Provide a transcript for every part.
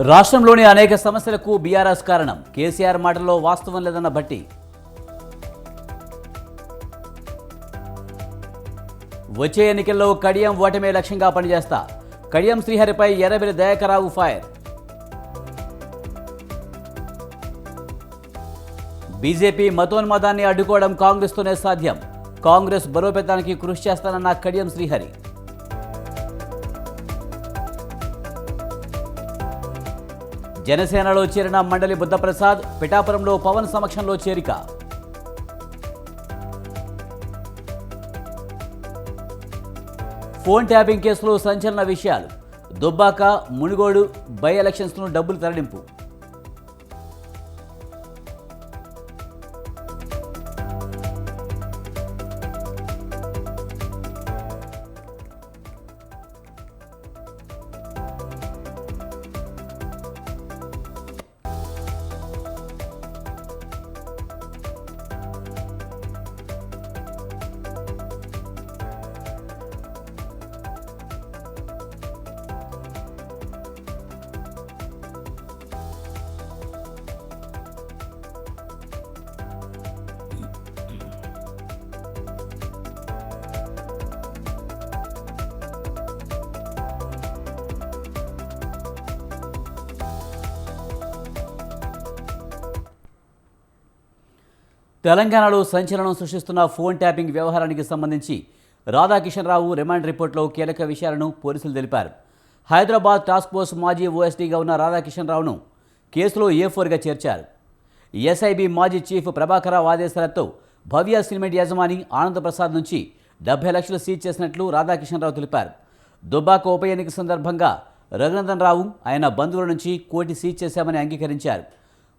రాష్ట్రంలోని అనేక సమస్యలకు బీఆర్ఎస్ కారణం. కేసీఆర్ మాటల్లో వాస్తవం లేదన్న భట్టి. వచ్చే ఎన్నికల్లో కడియం ఓటమే లక్ష్యంగా పనిచేస్తా. కడియం శ్రీహరిపై ఎర్రబెల్లి దయాకర్రావు ఫైర్. బీజేపీ మతోన్మాదాన్ని అడ్డుకోవడం కాంగ్రెస్తోనే సాధ్యం. కాంగ్రెస్ బలోపేతానికి కృషి చేస్తానన్న కడియం శ్రీహరి. జనసేనలో చేరిన మండలి బుద్ధప్రసాద్. పిఠాపురంలో పవన్ సమక్షంలో చేరిక. ఫోన్ ట్యాపింగ్ కేసులో సంచలన విషయాలు. దుబ్బాక, మునుగోడు బై ఎలక్షన్స్ను డబ్బులు తరలింపు. తెలంగాణలో సంచలనం సృష్టిస్తున్న ఫోన్ ట్యాపింగ్ వ్యవహారానికి సంబంధించి రాధాకిషన్ రావు రిమాండ్ రిపోర్టులో కీలక విషయాలను పోలీసులు తెలిపారు. హైదరాబాద్ టాస్క్ ఫోర్స్ మాజీ ఓఎస్డీగా ఉన్న రాధాకిషన్ రావును కేసులో A4గా చేర్చారు. ఎస్ఐబి మాజీ చీఫ్ ప్రభాకరరావు ఆదేశాలతో భవ్య సిమెంట్ యజమాని ఆనందప్రసాద్ నుంచి 70 లక్షలు సీజ్ చేసినట్లు రాధాకిషన్ రావు తెలిపారు. దుబ్బాక ఉప ఎన్నిక సందర్భంగా రఘునందన్ రావు ఆయన బంధువుల నుంచి కోటి సీజ్ చేశామని అంగీకరించారు.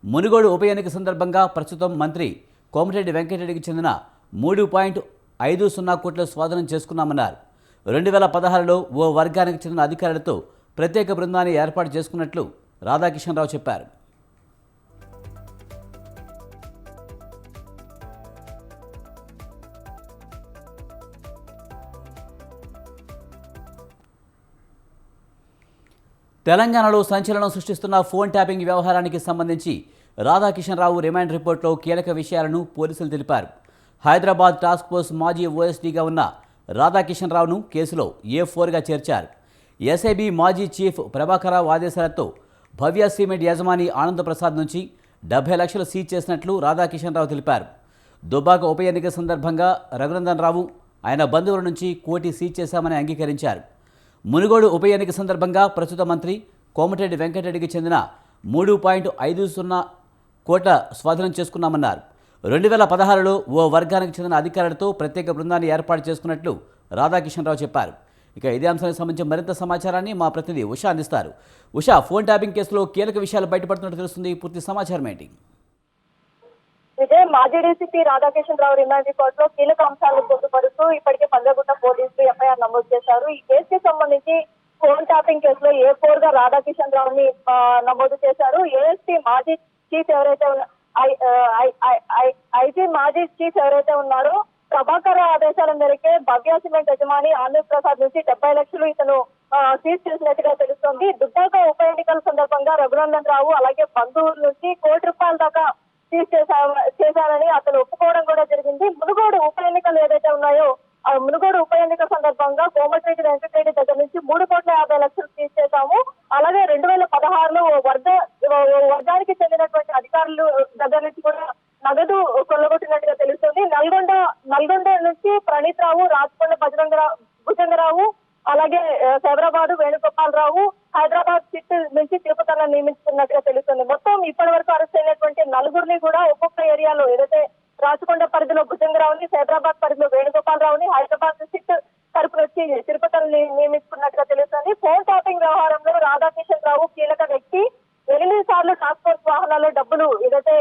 మునుగోడు ఉప ఎన్నిక సందర్భంగా ప్రస్తుతం మంత్రి కోమటిరెడ్డి వెంకటరెడ్డికి చెందిన 3.50 కోట్ల స్వాధీనం చేసుకున్నామన్నారు. 2016లో ఓ వర్గానికి చెందిన అధికారులతో ప్రత్యేక బృందాన్ని ఏర్పాటు చేసుకున్నట్లు రాధాకిషన్ రావు చెప్పారు. తెలంగాణలో సంచలనం సృష్టిస్తున్న ఫోన్ ట్యాపింగ్ వ్యవహారానికి సంబంధించి రాధాకిషన్ రావు రిమాండ్ రిపోర్టులో కీలక విషయాలను పోలీసులు తెలిపారు. హైదరాబాద్ టాస్క్ ఫోర్స్ మాజీ ఓఎస్డీగా ఉన్న రాధాకిషన్ రావును కేసులో A4గా చేర్చారు. ఎస్ఐబి మాజీ చీఫ్ ప్రభాకరరావు ఆదేశాలతో భవ్య సిమెంట్ యజమాని ఆనందప్రసాద్ నుంచి 70 లక్షలు సీజ్ చేసినట్లు రాధాకిషన్ రావు తెలిపారు. దుబ్బాక ఉప ఎన్నిక సందర్భంగా రఘునందన్ రావు ఆయన బంధువుల నుంచి కోటి సీజ్ చేశామని అంగీకరించారు. మునుగోడు ఉప ఎన్నిక సందర్భంగా ప్రస్తుత మంత్రి కోమటిరెడ్డి వెంకటరెడ్డికి చెందిన 3.50 కోట్ల స్వాధీనం చేసుకున్నామన్నారు. 2016లో ఓ వర్గానికి చెందిన అధికారులతో ప్రత్యేక బృందాన్ని ఏర్పాటు చేసుకున్నట్లు రాధాకిషన్ రావు చెప్పారు. ఇక ఇదే అంశానికి సంబంధించి మరింత సమాచారాన్ని మా ప్రతినిధి ఉషా అందిస్తారు. ఉషా, ఫోన్ ట్యాపింగ్ కేసులో కీలక విషయాలు బయటపడుతున్నట్టు తెలుస్తుంది. పూర్తి సమాచారం ఏంటి? విజయ్, మాజీ డీసీపీ రాధాకిషన్ రావు రిమాండ్ రిపోర్ట్ లో కీలక అంశాలను పొందుపరుస్తూ ఇప్పటికే పంజాగుట్ట పోలీసులు ఎఫ్ఐఆర్ నమోదు చేశారు. ఈ కేసుకి సంబంధించి ఫోన్ ట్యాపింగ్ కేసులో A4గా రాధాకిషన్ రావుని నమోదు చేశారు. ఏఎస్పీ మాజీ చీఫ్ ఎవరైతే ఐజీ మాజీ చీఫ్ ఎవరైతే ఉన్నారో ప్రభాకర్ ఆదేశాల మేరకే భవ్య సిమెంట్ యజమాని ఆనందప్రసాద్ నుంచి 70 లక్షలు ఇతను సీజ్ చేసినట్టుగా తెలుస్తోంది. దుబ్బాక ఉప ఎన్నికల సందర్భంగా రఘునందన్ రావు అలాగే బంధువుల నుంచి ₹1 దాకా సీజ్ చేశారని అతను ఒప్పుకోవడం కూడా జరిగింది. మునుగోడు ఉప ఎన్నికలు ఏదైతే ఉన్నాయో ఆ మునుగోడు ఉప ఎన్నిక సందర్భంగా కోమటిరెడ్డి వెంకటరెడ్డి దగ్గర నుంచి ₹3.50 సీజ్ చేశాము. అలాగే 2016లో వర్గానికి చెందినటువంటి అధికారులు దగ్గర నుంచి కూడా నగదు కొల్లగొట్టినట్టుగా తెలుస్తుంది. నల్గొండ నుంచి ప్రణీత్ రావు, రాచకొండ భుజంగరావు అలాగే సైబరాబాద్ వేణుగోపాలరావు హైదరాబాద్ సిట్ నుంచి తిరుపతిని నియమించుకున్నట్టుగా తెలుస్తుంది. మొత్తం ఇప్పటి వరకు అరెస్ట్ అయినటువంటి నలుగురిని కూడా ఒక్కొక్క ఏరియాలో ఏదైతే రాచకొండ పరిధిలో భుజంగరావుని, సైబరాబాద్ పరిధిలో వేణుగోపాలరావుని, హైదరాబాద్ సిట్ తరపున వచ్చి తిరుపతిని నియమించుకున్నట్టుగా తెలుస్తుంది. ఫోన్ ట్యాపింగ్ వ్యవహారంలో రాధాకిషన్ రావు కీలక వ్యక్తి. 8 సార్లు టాస్క్ ఫోర్స్ వాహనాల్లో డబ్బులు ఏదైతే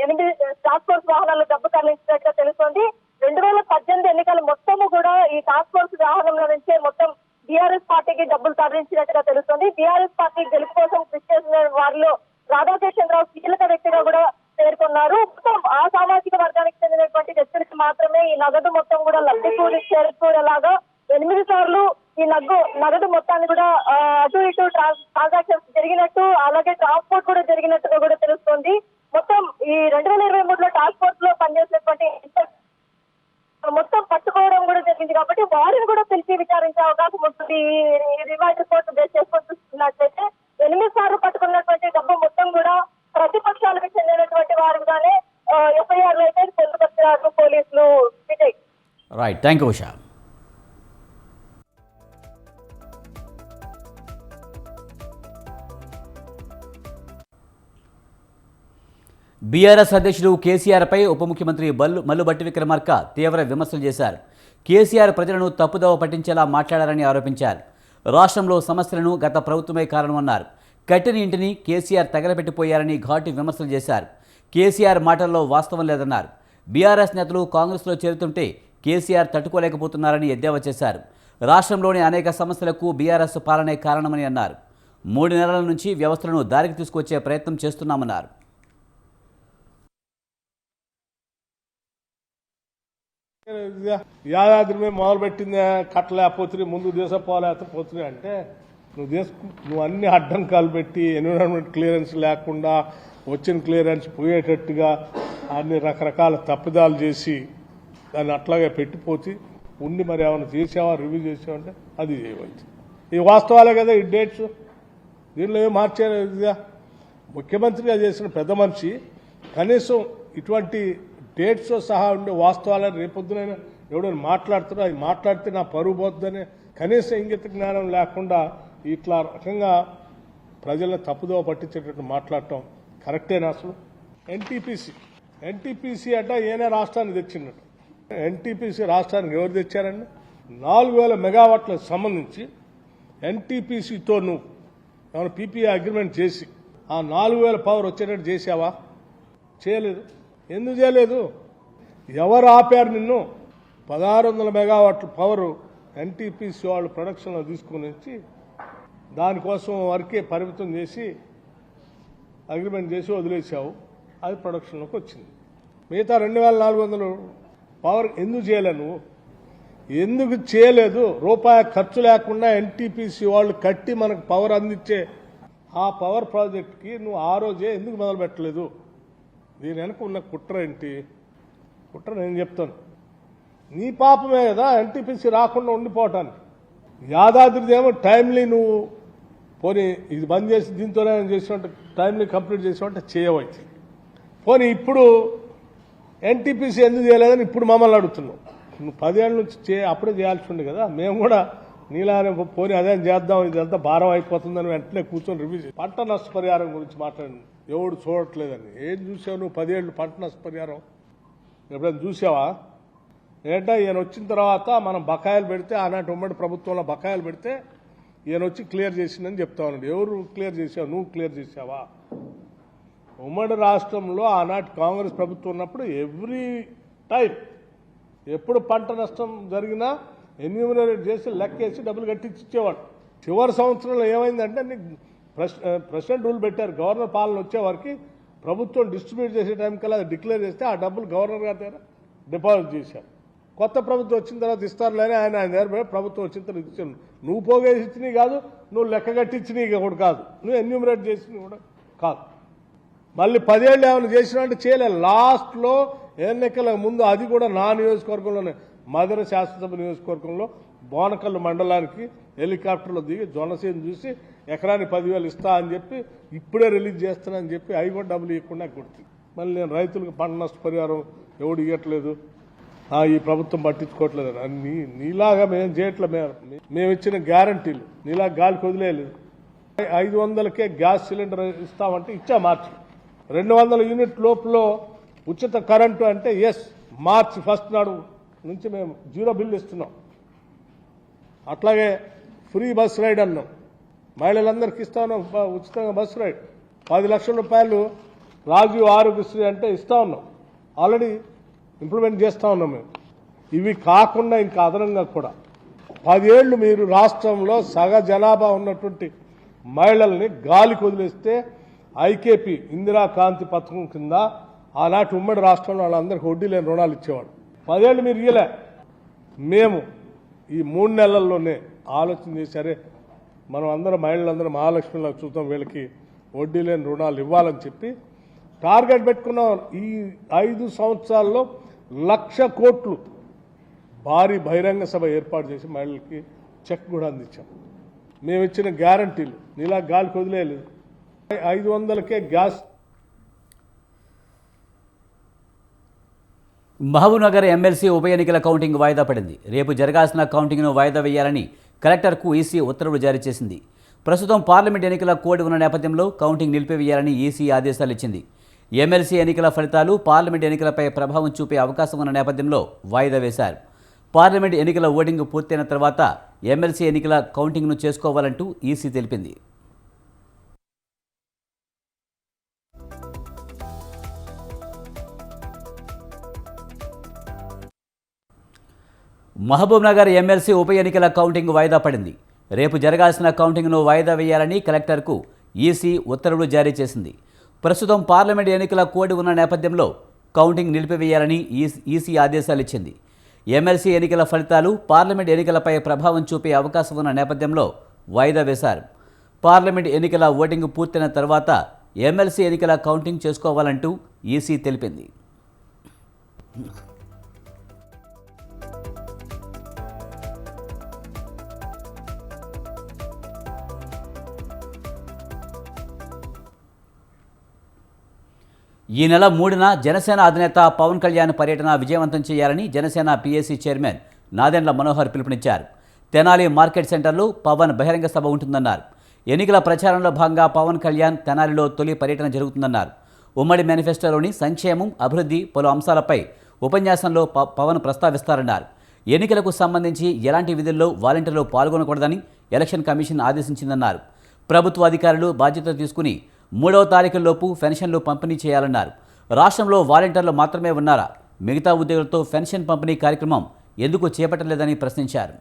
8 టాస్క్ ఫోర్స్ వాహనాల్లో డబ్బు తరలించినట్టుగా తెలుస్తోంది. 2018 ఎన్నికలు మొత్తము కూడా ఈ టాస్క్ టాస్క్ ఫోర్స్ వ్యవహారంలో నుంచే మొత్తం బీఆర్ఎస్ పార్టీకి డబ్బులు తరలించినట్టుగా తెలుస్తుంది. బీఆర్ఎస్ పార్టీ గెలుపు కోసం కృషి చేసిన వారిలో రాధాకిషన్రావు కీలక వ్యక్తిగా కూడా పేర్కొన్నారు. మొత్తం ఆ సామాజిక వర్గానికి చెందినటువంటి వ్యక్తులకి మాత్రమే ఈ నగదు మొత్తం కూడా లబ్ధి చేకూరేలాగా 8 సార్లు ఈ నగదు మొత్తాన్ని కూడా అటు ఇటు ట్రాన్సాక్షన్స్ జరిగినట్టు, అలాగే ట్రాన్స్పోర్ట్ కూడా జరిగినట్టుగా కూడా తెలుస్తోంది. మొత్తం ఈ 2023లో టాస్క్ ఫోర్స్ లో పనిచేసినటువంటి మొత్తం పట్టుకోవడం కూడా జరిగింది కాబట్టి వారిని కూడా పిలిచి విచారించే అవకాశం ఉంటుంది. రిమాండ్ రిపోర్ట్ బేస్ చేసుకొని చూస్తున్నట్లయితే 8 సార్లు పట్టుకున్నటువంటి డబ్బు మొత్తం కూడా ప్రతిపక్షాలకు చెందినటువంటి వారుగానే ఎఫ్ఐఆర్ లో అయితే పొందుపరిచారు పోలీసులు. Vijay, right, thank you Usha. BRS అధ్యక్షుడు కేసీఆర్పై ఉప ముఖ్యమంత్రి మల్లుబట్టి విక్రమార్క తీవ్ర విమర్శలు చేశారు. కేసీఆర్ ప్రజలను తప్పుదోవ పట్టించేలా మాట్లాడారని ఆరోపించారు. రాష్ట్రంలో సమస్యలను గత ప్రభుత్వమే కారణమన్నారు. కట్టిన ఇంటిని కేసీఆర్ తగలబెట్టిపోయారని ఘాటు విమర్శలు చేశారు. కేసీఆర్ మాటల్లో వాస్తవం లేదన్నారు. బీఆర్ఎస్ నేతలు కాంగ్రెస్లో చేరుతుంటే కేసీఆర్ తట్టుకోలేకపోతున్నారని ఎద్దేవా చేశారు. రాష్ట్రంలోని అనేక సమస్యలకు బీఆర్ఎస్ పాలనే కారణమని అన్నారు. 3 నెలల నుంచి వ్యవస్థలను దారికి తీసుకొచ్చే ప్రయత్నం చేస్తున్నామన్నారు. యాదాద్రి మీద మొదలుపెట్టింది కట్టలేకపోతుంది, ముందు పోలేకపోతుంది అంటే నువ్వు అన్ని అడ్డంకాలు పెట్టి ఎన్విరాన్మెంట్ క్లియరెన్స్ లేకుండా వచ్చిన క్లియరెన్స్ పోయేటట్టుగా అన్ని రకరకాల తప్పిదాలు చేసి దాన్ని అట్లాగే పెట్టిపోతే ఉండి మరి ఏమైనా చేసావా, రివ్యూ చేసావంటే అది చేయవచ్చు. ఈ వాస్తవాలే కదా ఈ డేట్స్, దీనిలో ఏం మార్చారు? ముఖ్యమంత్రిగా చేసిన పెద్ద మనిషి కనీసం ఇటువంటి డేట్స్ సహా ఉండే వాస్తవాలను రేపొద్దునైనా ఎవడైనా మాట్లాడుతున్నా అది మాట్లాడితే నా పరువు పోతుందని కనీసం ఇంగిత జ్ఞానం లేకుండా ఇట్లా రకంగా ప్రజలను తప్పుదోవ పట్టించేటట్టు మాట్లాడటం కరెక్టేనా? అసలు ఎన్టీపీసీ అట ఏనే రాష్ట్రానికి తెచ్చినట్టు. ఎన్టీపీసీ రాష్ట్రానికి ఎవరు తెచ్చారండి? 4000 మెగావాట్లకు సంబంధించి ఎన్టీపీసీతో నువ్వు ఏమైనా పీపీఐ అగ్రిమెంట్ చేసి ఆ 4000 పవర్ వచ్చేటట్టు చేసావా? చేయలేదు. ఎందుకు చేయలేదు? ఎవరు ఆపారు నిన్ను? 1600 మెగావాట్ల పవర్ ఎన్టీపీసీ వాళ్ళు ప్రొడక్షన్లో తీసుకుని వచ్చి దానికోసం వరకే పరిమితం చేసి అగ్రిమెంట్ చేసి వదిలేసావు. అది ప్రొడక్షన్లోకి వచ్చింది. మిగతా 2400 పవర్ ఎందుకు చేయలేదు? నువ్వు ఎందుకు చేయలేదు? రూపాయి ఖర్చు లేకుండా ఎన్టీపీసీ వాళ్ళు కట్టి మనకు పవర్ అందించే ఆ పవర్ ప్రాజెక్ట్కి నువ్వు ఆ రోజే ఎందుకు మొదలు పెట్టలేదు? దీని వెనక ఉన్న కుట్ర ఏంటి? కుట్ర నేను చెప్తాను. నీ పాపమే కదా ఎన్టీపీసీ రాకుండా ఉండిపోవటానికి. యాదాద్రిదేమో టైమ్లీ నువ్వు పోనీ ఇది బంద్ చేసి దీంతోనే చేసినట్టు టైమ్లీ కంప్లీట్ చేసినట్టు చేయవచ్చు. పోనీ ఇప్పుడు ఎన్టీపీసీ ఎందుకు చేయలేదని ఇప్పుడు మమ్మల్ని అడుగుతున్నావు. నువ్వు 10 ఏళ్ళ నుంచి అప్పుడే చేయాల్సి ఉంది కదా. మేము కూడా నీలానే పోనీ అదేం చేద్దాం, ఇదంతా భారం అయిపోతుందని వెంటనే కూర్చొని రివ్యూ చేసి పంట నష్టపరిహారం గురించి మాట్లాడి ఎవడు చూడట్లేదని. ఏం చూసావు నువ్వు? 10 ఏళ్ళు పంట నష్టపరిహారం ఎప్పుడైనా చూసావా? ఏంటంటే ఈయన వచ్చిన తర్వాత మనం బకాయిలు పెడితే ఆనాటి ఉమ్మడి ప్రభుత్వంలో బకాయిలు పెడితే ఈయన వచ్చి క్లియర్ చేసిందని చెప్తా ఉన్నాడు. ఎవరు క్లియర్ చేసావు? నువ్వు క్లియర్ చేసావా? ఉమ్మడి రాష్ట్రంలో ఆనాటి కాంగ్రెస్ ప్రభుత్వం ఉన్నప్పుడు ఎవ్రీ టైం ఎప్పుడు పంట నష్టం జరిగినా ఎన్యూమరేట్ చేసి లెక్కేసి డబ్బులు కట్టించి ఇచ్చేవాడు. చివరి సంవత్సరంలో ఏమైందంటే ప్రెసిడెంట్ రూల్ పెట్టారు. గవర్నర్ పాలన వచ్చే వారికి ప్రభుత్వం డిస్ట్రిబ్యూట్ చేసే టైం కల్లా అది డిక్లేర్ చేస్తే ఆ డబ్బులు గవర్నర్ గారి దగ్గర డిపాజిట్ చేశారు. కొత్త ప్రభుత్వం వచ్చిన తర్వాత ఇస్తారులేని ఆయన దగ్గర ప్రభుత్వం వచ్చిన తర్వాత ఇచ్చాను. నువ్వు పోగేసి ఇచ్చినవి కాదు, నువ్వు లెక్క కట్టించినవి కూడా కాదు, నువ్వు ఎన్యూమరేట్ చేసినవి కూడా కాదు. మళ్ళీ 10 ఏళ్ళు ఏమైనా చేసినట్టు చేయలేదు. లాస్ట్లో ఎన్నికల ముందు అది కూడా నా నియోజకవర్గంలోనే మధుర శాసనసభ నియోజకవర్గంలో బోనకల్లు మండలానికి హెలికాప్టర్లో దిగి జొన్నసేను చూసి ఎకరానికి 10,000 ఇస్తా అని చెప్పి ఇప్పుడే రిలీజ్ చేస్తానని చెప్పి అవి కూడా డబ్బులు ఇవ్వకుండా కొడుతుంది. మళ్ళీ నేను రైతులకు పంట నష్టపరిహారం ఎవడు ఇవ్వట్లేదు, ఈ ప్రభుత్వం పట్టించుకోవట్లేదు అని నీలాగా మేము చేయట్లేదు. మేము ఇచ్చిన గ్యారంటీలు నీలా గాలికి వదిలేదు. 500కే గ్యాస్ సిలిండర్ ఇస్తామంటే ఇచ్చా. మార్చి 200 యూనిట్ లోపల ఉచిత కరెంటు అంటే మార్చి 1 నాడు నుంచి మేము 0 బిల్లు ఇస్తున్నాం. అట్లాగే ఫ్రీ బస్ రైడ్ అన్నాం, మహిళలందరికీ ఇస్తా ఉన్నాం ఉచితంగా బస్ రైడ్. 10 లక్షల రూపాయలు రాజీవ్ ఆరోగ్యశ్రీ అంటే ఇస్తా ఉన్నాం, ఆల్రెడీ ఇంప్లిమెంట్ చేస్తూ ఉన్నాం మేము. ఇవి కాకుండా ఇంకా అదనంగా కూడా 10 ఏళ్లు మీరు రాష్ట్రంలో సగ జనాభా ఉన్నటువంటి మహిళల్ని గాలికి వదిలేస్తే ఐకేపీ ఇందిరాకాంతి పథకం కింద ఆనాటి ఉమ్మడి రాష్ట్రంలో వాళ్ళందరికీ వడ్డీ లేని రుణాలు ఇచ్చేవాడు. 10 ఏళ్ళు మీరు ఇయ్యలే. మేము ఈ 3 నెలల్లోనే ఆలోచన చేశారే మనం అందరం మహిళలందరం మహాలక్ష్మిలా చూద్దాం, వీళ్ళకి వడ్డీ లేని రుణాలు ఇవ్వాలని చెప్పి టార్గెట్ పెట్టుకున్నాం. ఈ 5 సంవత్సరాల్లో 1,00,000 కోట్లు భారీ బహిరంగ సభ ఏర్పాటు చేసి మహిళలకి చెక్ కూడా అందించాం. మేము ఇచ్చిన గ్యారంటీలు నీలా గాలికి వదిలేయలేదు. 500కే గ్యాస్. మహబూబ్నగర్ ఎమ్మెల్సీ ఉప ఎన్నికల కౌంటింగ్ వాయిదా పడింది. రేపు జరగాల్సిన కౌంటింగ్ను వాయిదా వేయాలని కలెక్టర్కు ఈసీ ఉత్తర్వులు జారీ చేసింది. ప్రస్తుతం పార్లమెంట్ ఎన్నికల కోడ్ ఉన్న నేపథ్యంలో కౌంటింగ్ నిలిపివేయాలని ఈసీ ఆదేశాలు ఇచ్చింది. ఎమ్మెల్సీ ఎన్నికల ఫలితాలు పార్లమెంట్ ఎన్నికలపై ప్రభావం చూపే అవకాశం ఉన్న నేపథ్యంలో వాయిదా వేశారు. పార్లమెంట్ ఎన్నికల ఓటింగ్ పూర్తయిన తర్వాత ఎమ్మెల్సీ ఎన్నికల కౌంటింగ్ను చేసుకోవాలంటూ ఈసీ తెలిపింది. మహబూబ్నగర్ ఎమ్మెల్సీ ఉప ఎన్నికల కౌంటింగ్ వాయిదా పడింది. రేపు జరగాల్సిన కౌంటింగ్ను వాయిదా వేయాలని కలెక్టర్కు ఈసీ ఉత్తర్వులు జారీ చేసింది. ప్రస్తుతం పార్లమెంట్ ఎన్నికల కోడ్ ఉన్న నేపథ్యంలో కౌంటింగ్ నిలిపివేయాలని ఈసీ ఆదేశాలు ఇచ్చింది. ఎమ్మెల్సీ ఎన్నికల ఫలితాలు పార్లమెంట్ ఎన్నికలపై ప్రభావం చూపే అవకాశం ఉన్న నేపథ్యంలో వాయిదా వేశారు. పార్లమెంట్ ఎన్నికల ఓటింగ్ పూర్తయిన తర్వాత ఎమ్మెల్సీ ఎన్నికల కౌంటింగ్ చేసుకోవాలంటూ ఈసీ తెలిపింది. ఈ నెల 3న జనసేన అధినేత పవన్ కళ్యాణ్ పర్యటన విజయవంతం చేయాలని జనసేన పీఏసీ చైర్మన్ నాదెండ్ల మనోహర్ పిలుపునిచ్చారు. తెనాలి మార్కెట్ సెంటర్లో పవన్ బహిరంగ సభ ఉంటుందన్నారు. ఎన్నికల ప్రచారంలో భాగంగా పవన్ కళ్యాణ్ తెనాలిలో తొలి పర్యటన జరుగుతుందన్నారు. ఉమ్మడి మేనిఫెస్టోలోని సంక్షేమం, అభివృద్ధి పలు అంశాలపై ఉపన్యాసంలో పవన్ ప్రస్తావిస్తారన్నారు. ఎన్నికలకు సంబంధించి ఎలాంటి విధుల్లో వాలంటీర్లు పాల్గొనకూడదని ఎలక్షన్ కమిషన్ ఆదేశించిందన్నారు. ప్రభుత్వ అధికారులు బాధ్యత తీసుకుని 3వ తారీఖులోపు పెన్షన్లు పంపిణీ చేయాలన్నారు. రాష్ట్రంలో వాలంటీర్లు మాత్రమే ఉన్నారా? మిగతా ఉద్యోగులతో పెన్షన్ పంపిణీ కార్యక్రమం ఎందుకు చేపట్టలేదని ప్రశ్నించారు.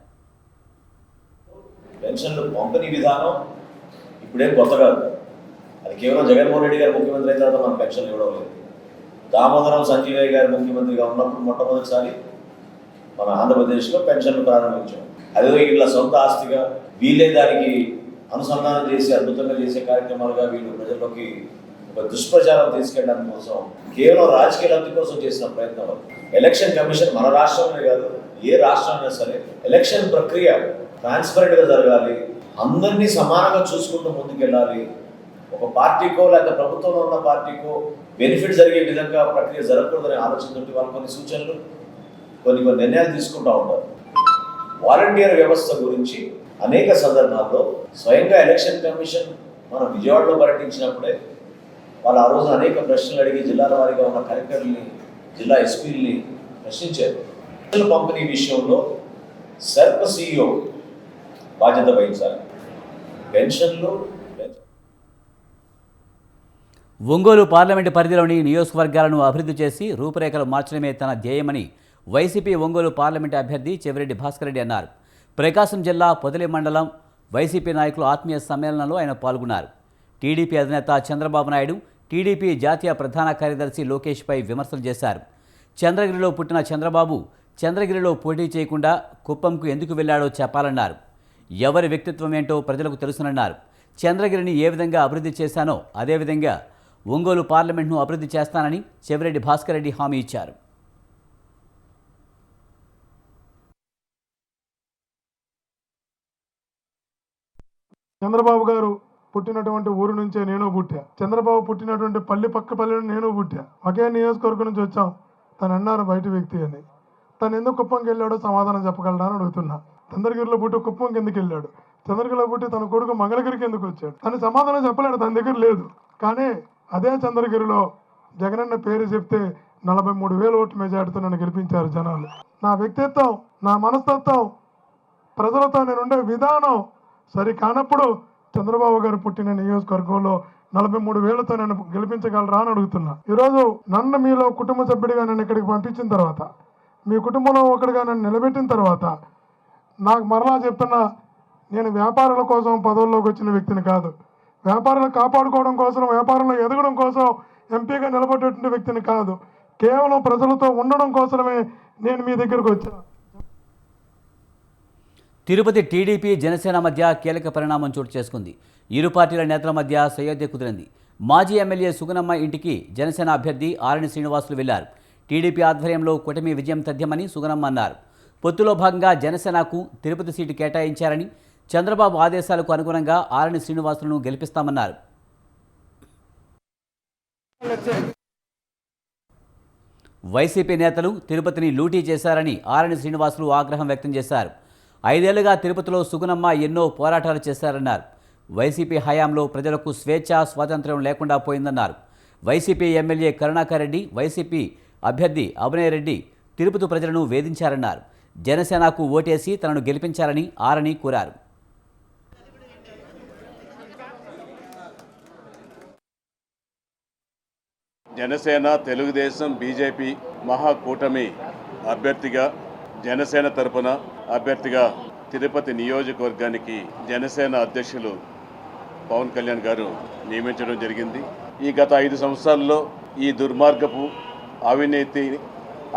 పెన్షన్లు పంపిణీ విధానం ఇప్పుడేం కొత్త కాదు. అది కేవలం జగన్మోహన్ రెడ్డి గారు ముఖ్యమంత్రి అయిన తర్వాత మనం పెన్షన్లు ఇవ్వడం లేదు. దామోదరం సంజీవయ్య గారు ముఖ్యమంత్రిగా ఉన్నప్పుడు మొట్టమొదటిసారి మన ఆంధ్రప్రదేశ్లో పెన్షన్లు ప్రారంభించాం. అదే ఇట్లా సొంత ఆస్తిగా వీళ్ళే దానికి అనుసంధానం చేసి అద్భుతంగా చేసే కార్యక్రమాలుగా వీళ్ళు ప్రజల్లోకి ఒక దుష్ప్రచారం తీసుకెళ్ళడానికి కోసం కేవలం రాజకీయ లబ్ధి కోసం చేసిన ప్రయత్నం. ఎలక్షన్ కమిషన్ మన రాష్ట్రంలో కాదు, ఏ రాష్ట్రం అయినా సరే ఎలక్షన్ ప్రక్రియ ట్రాన్స్పరెంట్గా జరగాలి, అందరినీ సమానంగా చూసుకుంటూ ముందుకెళ్ళాలి. ఒక పార్టీకో లేకపోతే ప్రభుత్వంలో ఉన్న పార్టీకో బెనిఫిట్ జరిగే విధంగా ప్రక్రియ జరగకూడదనే ఆలోచనతో వాళ్ళు కొన్ని సూచనలు కొన్ని నిర్ణయాలు తీసుకుంటూ ఉంటారు. వాలంటీర్ వ్యవస్థ గురించి అనేక సందర్భాల్లో స్వయంగా ఎలక్షన్ కమిషన్ మనం విజయవాడలో పర్యటించినప్పుడే వాళ్ళు ఆ రోజు అనేక ప్రశ్నలు అడిగి జిల్లాల వారీగా ఉన్న కలెక్టర్ని, జిల్లా ఎస్పీలని ప్రశ్నించారు. పెన్షన్ల పంపిణీ విషయంలో సెర్ప్ CEO బాధ్యత వహించాలి. పెన్షన్లు ఒంగోలు పార్లమెంటు పరిధిలోని నియోజకవర్గాలను అభివృద్ధి చేసి రూపురేఖలు మార్చడమే తన ధ్యేయమని వైసీపీ ఒంగోలు పార్లమెంటు అభ్యర్థి చెవిరెడ్డి భాస్కర్ రెడ్డి అన్నారు. ప్రకాశం జిల్లా పొదిలి మండలం వైసీపీ నాయకుల ఆత్మీయ సమ్మేళనంలో ఆయన పాల్గొన్నారు. టీడీపీ అధినేత చంద్రబాబు నాయుడు, టీడీపీ జాతీయ ప్రధాన కార్యదర్శి లోకేష్పై విమర్శలు చేశారు. చంద్రగిరిలో పుట్టిన చంద్రబాబు చంద్రగిరిలో పోటీ చేయకుండా కుప్పంకు ఎందుకు వెళ్లాడో చెప్పాలన్నారు. ఎవరి వ్యక్తిత్వం ఏంటో ప్రజలకు తెలుసునన్నారు. చంద్రగిరిని ఏ విధంగా అభివృద్ధి చేశానో అదేవిధంగా ఒంగోలు పార్లమెంట్ను అభివృద్ధి చేస్తానని చెవిరెడ్డి భాస్కర్ రెడ్డి హామీ ఇచ్చారు. చంద్రబాబు గారు పుట్టినటువంటి ఊరు నుంచే నేను పుట్టా. చంద్రబాబు పుట్టినటువంటి పక్క పల్లె నేను పుట్టా. ఒకే నియోజకవర్గం నుంచి వచ్చాం. తను అన్నారు బయట వ్యక్తి అని. తను ఎందుకు కుప్పంకి వెళ్ళాడో సమాధానం చెప్పగలడా అని అడుగుతున్నా. చంద్రగిరిలో పుట్టి కుప్పంకి ఎందుకు వెళ్ళాడు? చంద్రగిరిలో పుట్టి తన కొడుకు మంగళగిరికి ఎందుకు వచ్చాడు? తను సమాధానం చెప్పలేడు, తన దగ్గర లేదు. కానీ అదే చంద్రగిరిలో జగనన్న పేరు చెప్తే 43,000 ఓట్ల మెజార్టీతో నన్ను గెలిపించారు జనాలు. నా వ్యక్తిత్వం, నా మనస్తత్వం, ప్రజలతో నేనుండే విధానం సరి కానప్పుడు చంద్రబాబు గారు పుట్టిన నియోజకవర్గంలో 43,000తో నన్ను గెలిపించగలరా అని అడుగుతున్నా. ఈరోజు నన్ను మీలో కుటుంబ సభ్యుడిగా నన్ను ఇక్కడికి పంపించిన తర్వాత, మీ కుటుంబంలో ఒకటిగా నన్ను నిలబెట్టిన తర్వాత నాకు మరలా చెప్తున్నా, నేను వ్యాపారుల కోసం పదవుల్లోకి వచ్చిన వ్యక్తిని కాదు. వ్యాపారులను కాపాడుకోవడం కోసం, వ్యాపారంలో ఎదగడం కోసం ఎంపీగా నిలబడేటువంటి వ్యక్తిని కాదు. కేవలం ప్రజలతో ఉండడం కోసమే నేను మీ దగ్గరకు వచ్చాను. తిరుపతి టీడీపీ జనసేన మధ్య కీలక పరిణామం చోటు చేసుకుంది. ఇరు పార్టీల నేతల మధ్య సయోధ్య కుదిరింది. మాజీ ఎమ్మెల్యే సుగుణమ్మ ఇంటికి జనసేన అభ్యర్థి ఆరణి శ్రీనివాసులు వెళ్లారు. టీడీపీ ఆధ్వర్యంలో కూటమి విజయం తథ్యమని సుగుణమ్మ అన్నారు. పొత్తులో భాగంగా జనసేనకు తిరుపతి సీటు కేటాయించారని, చంద్రబాబు ఆదేశాలకు అనుగుణంగా ఆరణి శ్రీనివాసులను గెలిపిస్తామన్నారు. వైసీపీ నేతలు తిరుపతిని లూటీ చేశారని ఆరణి శ్రీనివాసులు ఆగ్రహం వ్యక్తం చేశారు. 5 ఏళ్లుగా తిరుపతిలో సుగుణమ్మ ఎన్నో పోరాటాలు చేశారన్నారు. వైసీపీ హయాంలో ప్రజలకు స్వేచ్ఛ, స్వాతంత్ర్యం లేకుండా పోయిందన్నారు. వైసీపీ ఎమ్మెల్యే కరుణాకర్ రెడ్డి, వైసీపీ అభ్యర్థి అభినయ్ రెడ్డి తిరుపతి ప్రజలను వేధించారన్నారు. జనసేనకు ఓటేసి తనను గెలిపించారని ఆరణి కోరారు. జనసేన, తెలుగుదేశం, బీజేపీ మహాకూటమి అభ్యర్థిగా జనసేన తరపున అభ్యర్థిగా తిరుపతి నియోజకవర్గానికి జనసేన అధ్యక్షులు పవన్ కళ్యాణ్ గారు నియమించడం జరిగింది. ఈ గత 5 సంవత్సరాల్లో ఈ దుర్మార్గపు అవినీతి,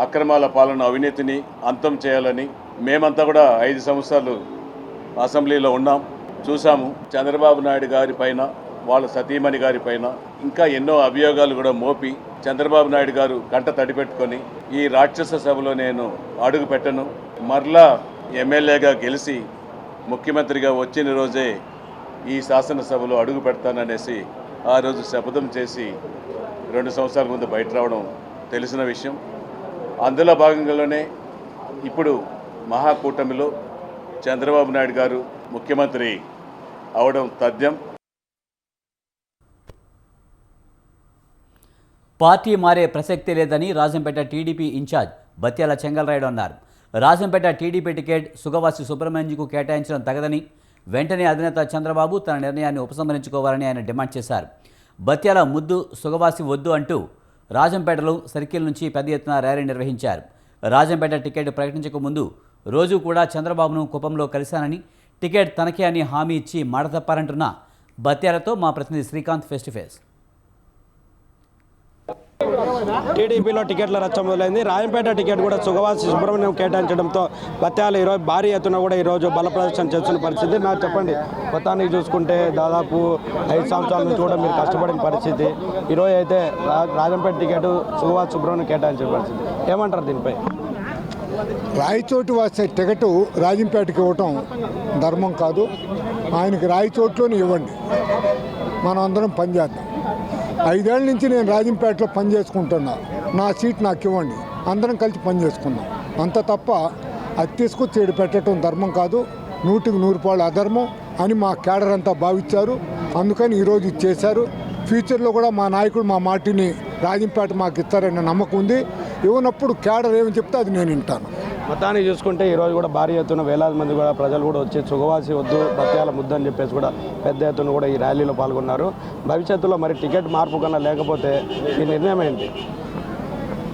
అక్రమాల పాలన, అవినీతిని అంతం చేయాలని మేమంతా కూడా 5 సంవత్సరాలు అసెంబ్లీలో ఉన్నాం, చూసాము. చంద్రబాబు నాయుడు గారి పైన, వాళ్ళ సతీమణి గారి పైన ఇంకా ఎన్నో అభియోగాలు కూడా మోపి చంద్రబాబు నాయుడు గారు కంట తడిపెట్టుకొని ఈ రాక్షస సభలో నేను అడుగు పెట్టను, మరలా ఎమ్మెల్యేగా గెలిచి ముఖ్యమంత్రిగా వచ్చిన రోజే ఈ శాసనసభలో అడుగు పెడతాననేసి ఆ రోజు శపథం చేసి 2 సంవత్సరాల ముందు బయట రావడం తెలిసిన విషయం. అందులో భాగంగానే ఇప్పుడు మహాకూటమిలో చంద్రబాబు నాయుడు గారు ముఖ్యమంత్రి అవడం తథ్యం. పార్టీ మారే ప్రసక్తే లేదని రాజంపేట టీడీపీ ఇన్ఛార్జ్ బత్యాల చెంగల్రాయుడు అన్నారు. రాజంపేట టీడీపీ టికెట్ సుగవాసి సుబ్రహ్మణ్యంకు కేటాయించడం తగదని, వెంటనే అధినేత చంద్రబాబు తన నిర్ణయాన్ని ఉపసంహరించుకోవాలని ఆయన డిమాండ్ చేశారు. బత్యాల ముద్దు సుగవాసి వద్దు అంటూ రాజంపేటలో సర్కిల్ నుంచి పెద్ద ఎత్తున ర్యాలీ నిర్వహించారు. రాజంపేట టికెట్ ప్రకటించక ముందు రోజు కూడా చంద్రబాబును కుప్పంలో కలిశానని, టికెట్ తనకే అని హామీ ఇచ్చి మాట తప్పారంటున్న బత్యాలతో మా ప్రతినిధి శ్రీకాంత్ ఫేస్ టు ఫేస్. టీడీపీలో టికెట్ల రచ్చ మొదలైంది. రాజంపేట టికెట్ కూడా సుగవాసి సుబ్రహ్మణ్యం కేటాయించడంతో బత్యాలు ఈరోజు భారీ ఎత్తున కూడా ఈరోజు బల ప్రదర్శన చేస్తున్న పరిస్థితి. నాకు చెప్పండి, మొత్తానికి చూసుకుంటే దాదాపు 5 సంవత్సరాల నుంచి కూడా మీరు కష్టపడిన పరిస్థితి, ఈరోజు అయితే రాజంపేట టికెట్ సుగవాసి సుబ్రహ్మణ్యం కేటాయించిన పరిస్థితి, ఏమంటారు దీనిపై? రాయచోటు వాసే టికెట్ రాజంపేటకి ఇవ్వటం ధర్మం కాదు. ఆయనకి రాయచోట్లోనే ఇవ్వండి, మనం అందరం పనిచేద్దాం. 5 ఏళ్ళ నుంచి నేను రాజంపేటలో పని చేసుకుంటున్నా, నా సీట్ నాకు ఇవ్వండి, అందరం కలిసి పని చేసుకుందాం. అంత తప్ప అది తీసుకొచ్చి ఏడు పెట్టడం ధర్మం కాదు, 100కి 100 పాళ్ళు అధర్మం అని మా కేడర్ అంతా భావించారు. అందుకని ఈరోజు ఇది చేశారు. ఫ్యూచర్లో కూడా మా నాయకుడు మా మాటిని రాజంపేట మాకు ఇస్తారనే నమ్మకం ఉంది. ఇవ్వనప్పుడు కేడర్ ఏమని చెప్తే అది నేను వింటాను. మొత్తానికి చూసుకుంటే ఈరోజు కూడా భారీ ఎత్తున వేలాది మంది కూడా ప్రజలు కూడా వచ్చి సుగవాసి వద్దు, బత్యాల ముద్దు అని చెప్పేసి కూడా పెద్ద ఎత్తున కూడా ఈ ర్యాలీలో పాల్గొన్నారు. భవిష్యత్తులో మరి టికెట్ మార్పు కన్నా లేకపోతే ఈ నిర్ణయం ఏంటి?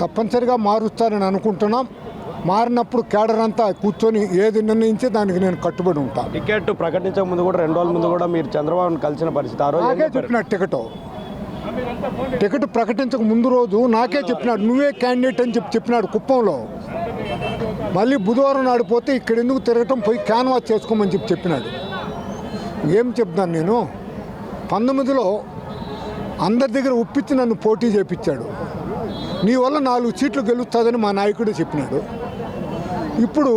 తప్పనిసరిగా మారుస్తారని అనుకుంటున్నాం. మారినప్పుడు కేడర్ అంతా కూర్చొని ఏది నిర్ణయించి దానికి నేను కట్టుబడి ఉంటాను. టికెట్ ప్రకటించే ముందు కూడా 2 రోజుల ముందు కూడా మీరు చంద్రబాబును కలిసిన పరిస్థితి. ఆ రోజు నాకే చెప్పినాడు టికెట్ ప్రకటించక ముందు రోజు నాకే చెప్పినాడు, నువ్వే క్యాండిడేట్ అని చెప్పినాడు కుప్పంలో. మళ్ళీ బుధవారం నాడు పోతే ఇక్కడ ఎందుకు తిరగటం, పోయి క్యాన్వాస్ చేసుకోమని చెప్పినాడు. ఏం చెప్తాను నేను, 19లో అందరి దగ్గర ఒప్పించి నన్ను పోటీ చేయించాడు. నీ వల్ల 4 సీట్లు గెలుస్తుందని మా నాయకుడే చెప్పినాడు. ఇప్పుడు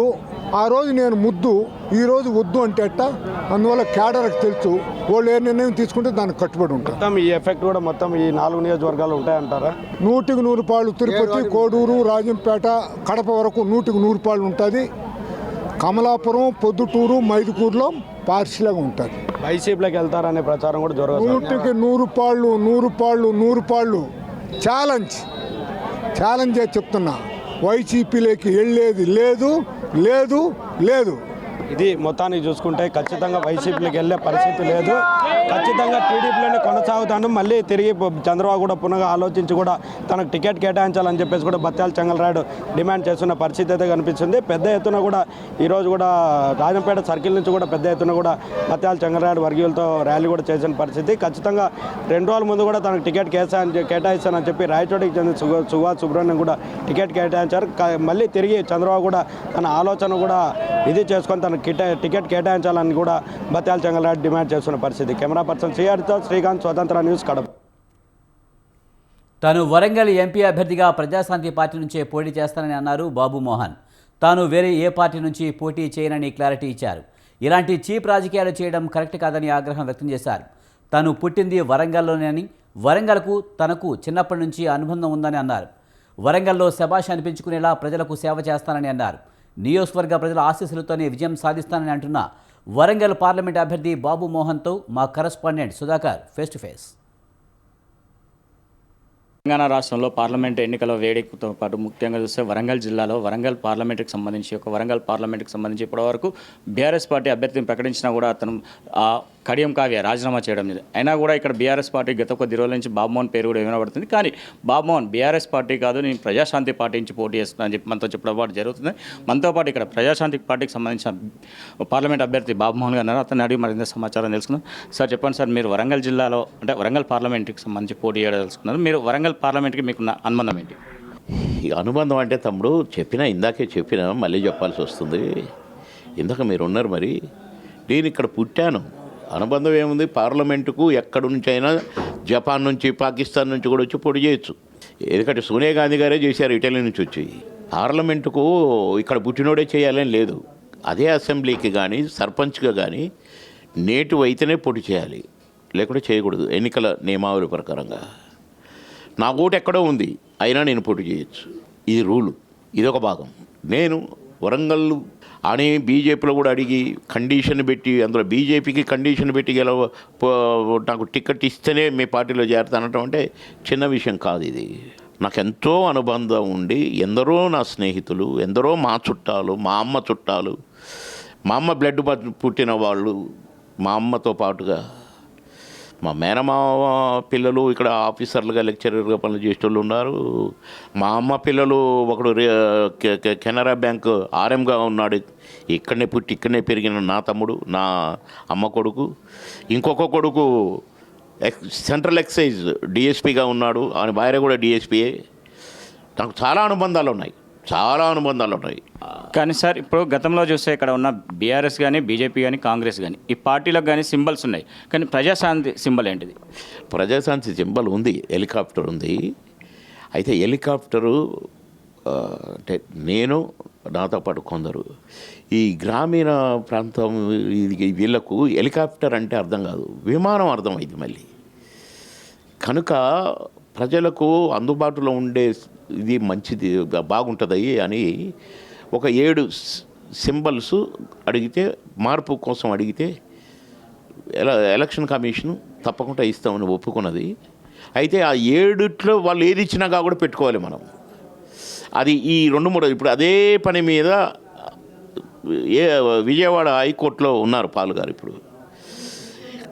ఆ రోజు నేను ముద్దు, ఈరోజు వద్దు అంటే అట్ట. అందువల్ల కేడర్కి తెలుసు, వాళ్ళు ఏ నిర్ణయం తీసుకుంటే దానికి కట్టుబడి ఉంటారు. మొత్తం ఈ ఎఫెక్ట్ కూడా మొత్తం ఈ 4 నియోజకవర్గాలు ఉంటాయంటారా? 100కి 100 పాళ్ళు తిరుపతి, కోడూరు, రాజంపేట, కడప వరకు 100కి 100 పాళ్ళు ఉంటుంది. కమలాపురం, పొద్దుటూరు, మైదుకూరులో పార్షియల్గా ఉంటుంది. వైసీపీలోకి వెళ్తారనే ప్రచారం కూడా జరుగుతుంది. 100కి 100 పాళ్ళు 100 పాళ్ళు 100 పాళ్ళు ఛాలెంజ్ చెప్తున్నా. వైసీపీలోకి వెళ్ళేది లేదు లేదు లేదు. ఇది మొత్తానికి చూసుకుంటే ఖచ్చితంగా వైసీపీకి వెళ్ళే పరిస్థితి లేదు. ఖచ్చితంగా టీడీపీలోనే కొనసాగుతాను. మళ్ళీ తిరిగి చంద్రబాబు కూడా పునః ఆలోచించి కూడా తనకు టికెట్ కేటాయించాలని చెప్పేసి కూడా బత్యాల చెంగల్రాయుడు డిమాండ్ చేస్తున్న పరిస్థితి అయితే కనిపిస్తుంది. పెద్ద ఎత్తున కూడా ఈరోజు కూడా రాజంపేట సర్కిల్ నుంచి కూడా పెద్ద ఎత్తున కూడా బత్యాల చెంగల్రాయుడు వర్గీయులతో ర్యాలీ కూడా చేసిన పరిస్థితి. ఖచ్చితంగా 2 రోజుల ముందు కూడా తనకు టికెట్ కేటాయిస్తానని చెప్పి రాయచోటికి చెందిన సుభాష్ సుబ్రహ్మణ్యం కూడా టికెట్ కేటాయించారు. మళ్ళీ తిరిగి చంద్రబాబు కూడా తన ఆలోచన కూడా ఇది చేసుకొని తన టికెట్ కేటాయించాలని కూడా బత్యాల చెంగల్రాయుడు డిమాండ్ చేస్తున్న పరిస్థితి. కెమెరా పర్సన్ శ్రీహరితో శ్రీకాంత్, స్వతంత్ర న్యూస్, కడప. తాను వరంగల్ ఎంపీ అభ్యర్థిగా ప్రజాశాంతి పార్టీ నుంచే పోటీ చేస్తానని అన్నారు బాబు మోహన్. తాను వేరే ఏ పార్టీ నుంచి పోటీ చేయనని క్లారిటీ ఇచ్చారు. ఇలాంటి చీప్ రాజకీయాలు చేయడం కరెక్ట్ కాదని ఆగ్రహం వ్యక్తం చేశారు. తాను పుట్టింది వరంగల్లోనే, వరంగల్కు తనకు చిన్నప్పటి నుంచి అనుబంధం ఉందని అన్నారు. వరంగల్లో శభాష్ అనిపించుకునేలా ప్రజలకు సేవ చేస్తానని అన్నారు. నియోజకవర్గ ప్రజల ఆశీస్సులతోనే విజయం సాధిస్తానని అంటున్న వరంగల్ పార్లమెంట్ అభ్యర్థి బాబు మోహన్తో మా correspondent Sudhakar face to face. Telangana రాష్ట్రంలో పార్లమెంట్ ఎన్నికల వేడికతో పాటు ముఖ్యంగా చూస్తే వరంగల్ జిల్లాలో వరంగల్ పార్లమెంట్కి సంబంధించి ఇప్పటివరకు బీఆర్ఎస్ పార్టీ అభ్యర్థిని ప్రకటించినా కూడా అతను కడియం కావ్య రాజీనామా చేయడం లేదు. అయినా కూడా ఇక్కడ బీఆర్ఎస్ పార్టీ గత కొద్ది రోజుల నుంచి బాబుమోహన్ పేరు కూడా వినబడుతుంది. కానీ బాబుమోహన్ బీఆర్ఎస్ పార్టీ కాదు, నేను ప్రజాశాంతి పార్టీ నుంచి పోటీ చేస్తున్నాను అని చెప్పి మనతో చెప్పడం పాటు జరుగుతుంది. మనతో పాటు ఇక్కడ ప్రజాశాంతి పార్టీకి సంబంధించిన పార్లమెంట్ అభ్యర్థి బాబుమోహన్ గారు అతను అడిగి మరింత సమాచారం తెలుసుకుందాం. సార్ చెప్పండి సార్, మీరు వరంగల్ జిల్లాలో అంటే వరంగల్ పార్లమెంట్కి సంబంధించి పోటీ చేయడం తెలుసుకున్నారు. మీరు వరంగల్ పార్లమెంట్కి మీకు అనుబంధం ఏంటి? ఈ అనుబంధం అంటే తమ్ముడు ఇందాకే చెప్పినా మళ్ళీ చెప్పాల్సి వస్తుంది. ఇందాక మీరు ఉన్నారు మరి, నేను ఇక్కడ పుట్టాను. అనుబంధం ఏముంది? పార్లమెంటుకు ఎక్కడి నుంచి అయినా జపాన్ నుంచి పాకిస్తాన్ నుంచి కూడా వచ్చి పోటీ చేయొచ్చు. ఎందుకంటే సోనియా గాంధీ గారే చేశారు ఇటలీ నుంచి వచ్చి. పార్లమెంటుకు ఇక్కడ పుట్టినోడే చేయాలని లేదు. అదే అసెంబ్లీకి కానీ సర్పంచ్గా కానీ నేటివ్ అయితేనే పోటీ చేయాలి, లేకుంటే చేయకూడదు ఎన్నికల నియమావళి ప్రకారంగా. నా ఓటు ఎక్కడో ఉంది, అయినా నేను పోటీ చేయొచ్చు. ఇది రూలు, ఇదొక భాగం. నేను వరంగల్ అని బీజేపీలో కూడా అడిగి కండిషన్ పెట్టి, అందులో బీజేపీకి కండిషన్ పెట్టి నాకు టికెట్ ఇస్తేనే మీ పార్టీలో చేరతానటం అంటే చిన్న విషయం కాదు. ఇది నాకు ఎంతో అనుబంధం ఉండి, ఎందరో నా స్నేహితులు, ఎందరో మా చుట్టాలు, మా అమ్మ చుట్టాలు, మా అమ్మ బ్లడ్ పుట్టిన వాళ్ళు, మా అమ్మతో పాటుగా మా మేనమామ పిల్లలు ఇక్కడ ఆఫీసర్లుగా లెక్చరర్గా పనులు చేసేటోళ్ళు ఉన్నారు. మా అమ్మ పిల్లలు ఒకడు కెనరా బ్యాంక్ ఆర్ఎంగా ఉన్నాడు. ఇక్కడనే పుట్టి ఇక్కడనే పెరిగిన నా తమ్ముడు, నా అమ్మ కొడుకు. ఇంకొక కొడుకు సెంట్రల్ ఎక్సైజ్ డిఎస్పీగా ఉన్నాడు, ఆయన భార్య కూడా డిఎస్పీయే. నాకు చాలా అనుబంధాలు ఉన్నాయి. కానీ సార్, ఇప్పుడు గతంలో చూస్తే ఇక్కడ ఉన్న బీఆర్ఎస్ కానీ బీజేపీ కానీ కాంగ్రెస్ కానీ ఈ పార్టీలకు కానీ సింబల్స్ ఉన్నాయి. కానీ ప్రజాశాంతి సింబల్ ఏంటిది? ప్రజాశాంతి సింబల్ ఉంది, హెలికాప్టర్ ఉంది. అయితే హెలికాప్టరు అంటే నేను, నాతో పాటు కొందరు ఈ గ్రామీణ ప్రాంతం వీళ్ళకు హెలికాప్టర్ అంటే అర్థం కాదు, విమానం అర్థమైంది మళ్ళీ. కనుక ప్రజలకు అందుబాటులో ఉండే ఇది మంచిది, బాగుంటుంది అని ఒక 7 సింబల్స్ అడిగితే, మార్పు కోసం అడిగితే ఎలక్షన్ కమిషన్ తప్పకుండా ఇస్తామని ఒప్పుకున్నది. అయితే ఆ 7 వాళ్ళు ఏది ఇచ్చినా కూడా పెట్టుకోవాలి మనం. అది ఈ 2-3 ఇప్పుడు అదే పని మీద విజయవాడ హైకోర్టులో ఉన్నారు పాల్ గారు ఇప్పుడు.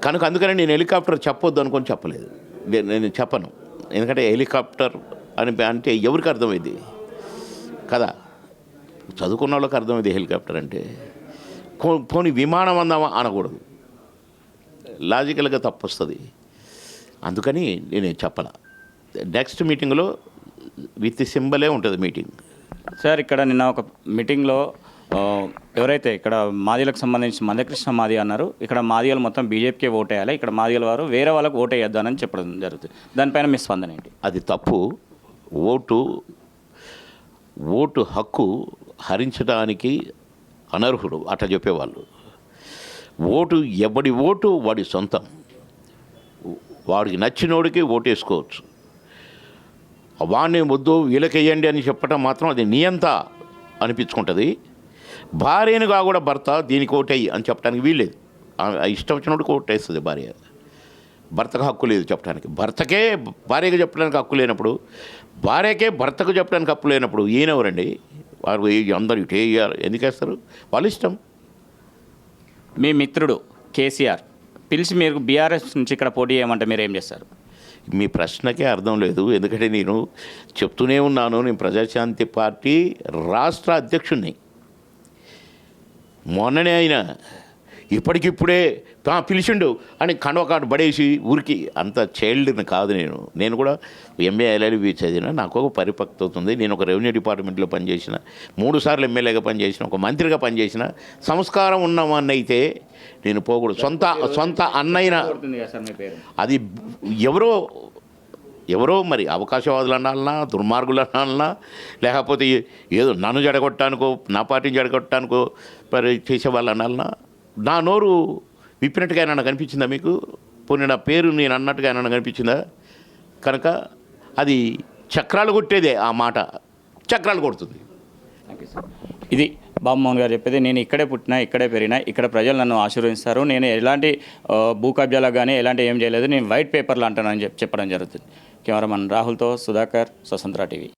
కనుక అందుకని నేను హెలికాప్టర్ చెప్పొద్దు అనుకొని చెప్పలేదు. నేను చెప్పను, ఎందుకంటే హెలికాప్టర్ అని అంటే ఎవరికి అర్థమైంది కదా, చదువుకున్న వాళ్ళకి అర్థమైంది హెలికాప్టర్ అంటే. పోనీ విమానం అందామా అనకూడదు, లాజికల్గా తప్పు వస్తుంది. అందుకని నేను చెప్పాల. నెక్స్ట్ మీటింగ్లో విత్ సింబలే ఉంటుంది మీటింగ్. సార్, ఇక్కడ నిన్న ఒక మీటింగ్లో ఎవరైతే ఇక్కడ మాదిలకు సంబంధించి మందకృష్ణ మాది అన్నారు, ఇక్కడ మాదిగలు మొత్తం బీజేపీకే ఓటేయాలి, ఇక్కడ మాదిగల వారు వేరే వాళ్ళకు ఓటేయద్దానని చెప్పడం జరుగుతుంది. దానిపైన మీ స్పందన ఏంటి? అది తప్పు. ఓటు హక్కు హరించడానికి అనర్హుడు అట్లా చెప్పేవాళ్ళు. ఎవడి ఓటు వాడి సొంతం, వాడికి నచ్చినోడికి ఓటేసుకోవచ్చు. వాడిని వద్దు వీళ్ళకేయండి అని చెప్పడం మాత్రం అది నియంత అనిపించుకుంటుంది. భార్యనుగా కూడా భర్త దీనికి ఓటేయి అని చెప్పడానికి వీల్లేదు. ఇష్టం వచ్చినోడికి ఓటేస్తుంది భార్య. భర్తకు హక్కు లేదు చెప్పడానికి. భర్తకే భార్యకు చెప్పడానికి హక్కు లేనప్పుడు, భార్యకే భర్తకు చెప్పడానికి హక్కు లేనప్పుడు ఈయనెవరండి? వారు అందరూ ఇటు వేయాలి, ఎందుకు వేస్తారు? వాళ్ళ ఇష్టం. మీ మిత్రుడు కేసీఆర్ పిలిచి మీరు బీఆర్ఎస్ నుంచి ఇక్కడ పోటీ చేయమంటే మీరు ఏం చేస్తారు? మీ ప్రశ్నకే అర్థం లేదు. ఎందుకంటే నేను చెప్తూనే ఉన్నాను, నేను ప్రజాశాంతి పార్టీ రాష్ట్ర అధ్యక్షుడిని. మొన్ననే అయినా ఇప్పటికిప్పుడే పిలిచిండు అని కండవకాటు పడేసి ఊరికి అంత చైల్డ్ని కాదు. నేను కూడా ఎంఏ ఎల్ఎల్బి చదివిన, నాకు ఒక పరిపక్వత ఉంది. నేను ఒక రెవెన్యూ డిపార్ట్మెంట్లో పనిచేసిన, 3 సార్లు ఎమ్మెల్యేగా పనిచేసిన, ఒక మంత్రిగా పనిచేసిన, సంస్కారం ఉన్నవాన్ని అయితే నేను పోకూడదు. సొంత అన్నైన అది ఎవరో మరి అవకాశవాదులు అనాలన్నా, దుర్మార్గులు అనాలన్నా, లేకపోతే ఏదో నన్ను జడగొట్టడానికో నా పార్టీని జడగొట్టడానికో మరి చేసేవాళ్ళు అనాలన్నా, నా నోరు విప్పినట్టుగా ఏమన్నా కనిపించిందా మీకు? పోనీ నా పేరు నేను అన్నట్టుగా ఏమన్నా కనిపించిందా? కనుక అది చక్రాలు కొట్టేదే, ఆ మాట చక్రాలు కొడుతుంది. ఇది బాబుమోహన్ గారు చెప్పేది. నేను ఇక్కడే పుట్టినా, ఇక్కడే పెరిగినా, ఇక్కడ ప్రజలు నన్ను ఆశీర్వదిస్తారు. నేను ఎలాంటి భూ కబ్జాలకు కానీ ఎలాంటి ఏం చేయలేదు, నేను వైట్ పేపర్లు అంటానని చెప్పడం జరుగుతుంది. కెమెరామన్ రాహుల్తో సుధాకర్, స్వతంత్ర టీవీ.